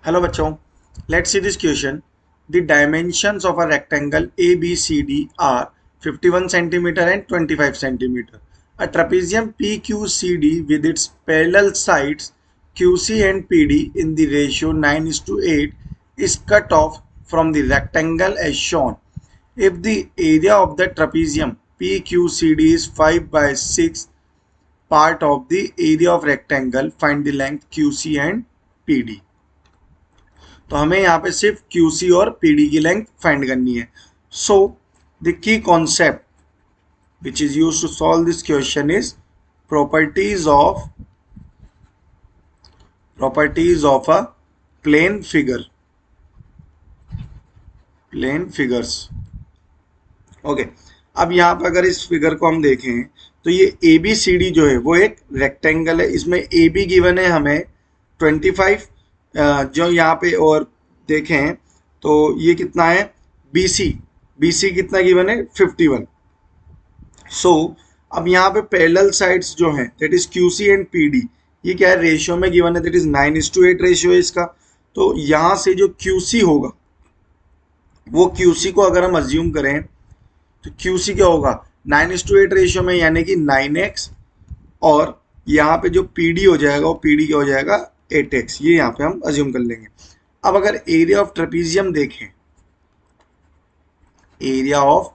Hello bachcho, let's see this question. The dimensions of a rectangle ABCD are 51 centimeter and 25 centimeter. A trapezium PQCD with its parallel sides QC and PD in the ratio 9:8 is cut off from the rectangle as shown. If the area of the trapezium PQCD is 5/6 part of the area of rectangle, find the length QC and PD. तो हमें यहाँ पे सिर्फ QC और PD की length find करनी है. So the key concept which is used to solve this question is properties of a plane figures. Okay, अब यहाँ पर अगर इस फिगर को हम देखें तो ये ABCD जो है वो एक रेक्टेंगल है. इसमें AB गिवन है हमें 25 जो यहाँ पे, और देखें तो ये कितना है BC कितना गिवन है 51. सो अब यहाँ पे पैरेलल साइड्स जो हैं that is QC and PD, ये क्या है रेशियो में गिवन है, दैट इज 9:8 रेशियो है इसका. तो यहाँ से जो QC होगा वो QC को अगर हम अज्यूम करें तो QC क्या होगा 9:8 रेशियो में, यानी कि 9x, और यहाँ पे जो PD हो जाएगा वो PD क्या हो जाएगा 8x. ये यहाँ पे हम अज्यूम कर लेंगे. अब अगर एरिया ऑफ ट्रेपीजियम देखें, एरिया ऑफ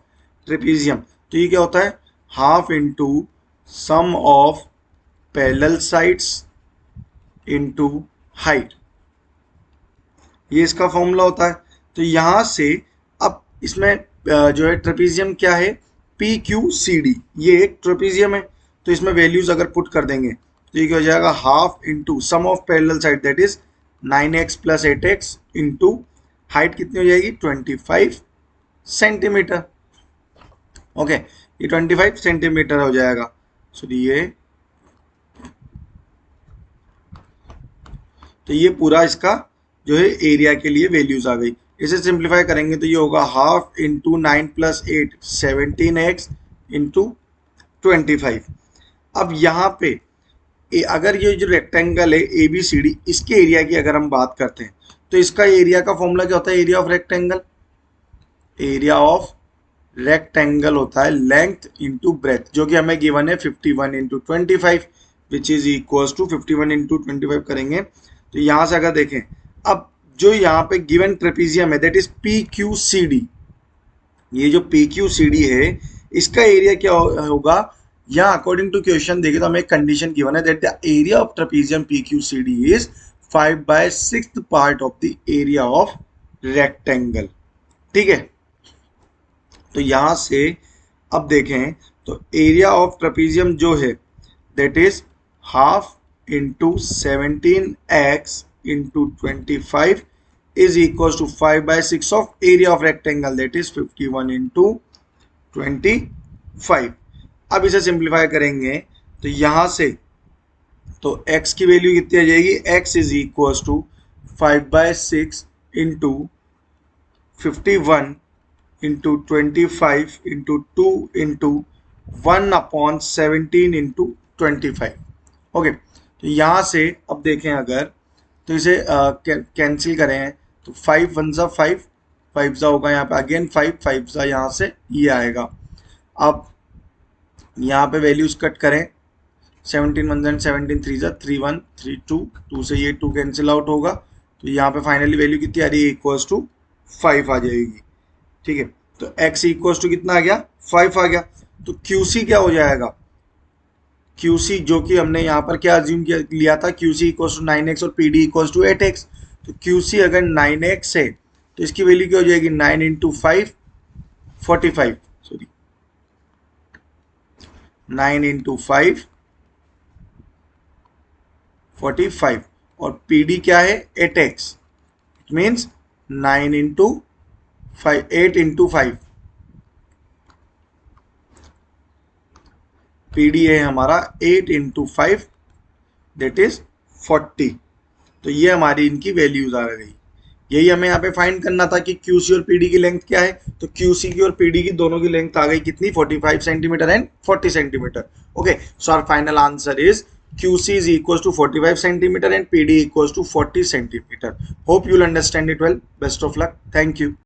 ट्रेपीजियम, तो ये क्या होता है half into sum of parallel sides into height. ये इसका फॉर्मूला होता है. तो यहाँ से अब इसमें जो है ट्रेपीजियम क्या है PQCD, ये एक ट्रेपीजियम है. तो इसमें वैल्यूज अगर पुट कर देंगे तो ये क्या हो जाएगा half into sum of parallel side that is 9x plus 8x into height कितनी हो जाएगी 25 सेंटीमीटर. ओके, ये 25 सेंटीमीटर हो जाएगा. सो ये पूरा इसका जो है एरिया के लिए वैल्यूज आ गई. इसे सिंप्लीफाई करेंगे तो ये होगा half into 9 plus 8 17x into 25. अब यहाँ पे अगर ये जो रेक्टेंगल है ABCD, इसके एरिया की अगर हम बात करते हैं तो इसका एरिया का फॉर्मूला क्या होता है area of rectangle. Area of rectangle होता है लेंथ इंटू ब्रेथ, जो कि हमें गिवन है 51 into 25 which is equals to 51 into 25 करेंगे. तो यहाँ से अगर देखें, अब जो यहाँ पे गिवन ट्रेपीजियम है दैट इज PQCD, ये जो PQCD है इसका एरिया क्या होगा, यहाँ अकॉर्डिंग टू क्वेश्चन देखें तो हमें एक कंडीशन गिवन है that the area of trapezium PQCD is 5/6 part of the area of rectangle. ठीक है, तो यहाँ से अब देखें तो एरिया ऑफ ट्रेपीजियम जो है that is half into 17x into 25 is equal to 5/6 of area of rectangle that is 51 into 25. अब इसे सिंप्लीफाई करेंगे तो यहाँ से तो x की वैल्यू कितनी आ जाएगी, x is equal to 5/6 into 51 into 25 into 2 into 1/17 into 25. Okay, तो यहाँ से अब देखें अगर तो इसे कैंसिल करें तो 5 1 ज़ा 5 5 ज़ा होगा, यहाँ पे अगेन 5 5 ज़ा यहाँ से ये आएगा. अब यहाँ पे वैल्यूज कट करें 17 1 17 3 ज़ा 3 1 3 2 2 से ये 2 कैंसिल आउट होगा. तो यहाँ पे फाइनली वैल्यू कितनी आ रही है इक्वल्स टू 5 आ जाएगी. ठीक है, तो x इक्वल्स टू कितना आ गया 5 आ गया. तो QC क्या हो जाएगा, QC जो कि हमने यहाँ पर क्या अज्यूम लिया था QC इक्वल्स टू 9x और PD इक्वल्स टू 8x. तो QC अगर 9x है तो इसकी वैल्यू क्या हो जाएगी 9 इंटू 5 45, सॉरी 9 इंटू 5 45, और PD क्या है 8x, it means 9 into 5 8 into 5, PD है हमारा 8 इंटू 5 दैट इज 40. तो ये हमारी इनकी वैल्यूज आ गई. यही हमें यहाँ पे फाइंड करना था कि QC और PD की लेंथ क्या है. तो QC की और PD की दोनों की लेंथ आ गई कितनी 45 centimetre and 40 centimetre. Okay, so our final answer is QC is equals to 45 centimeter and PD equals to 40 centimeter. Hope you'll understand it well. Best of luck. Thank you.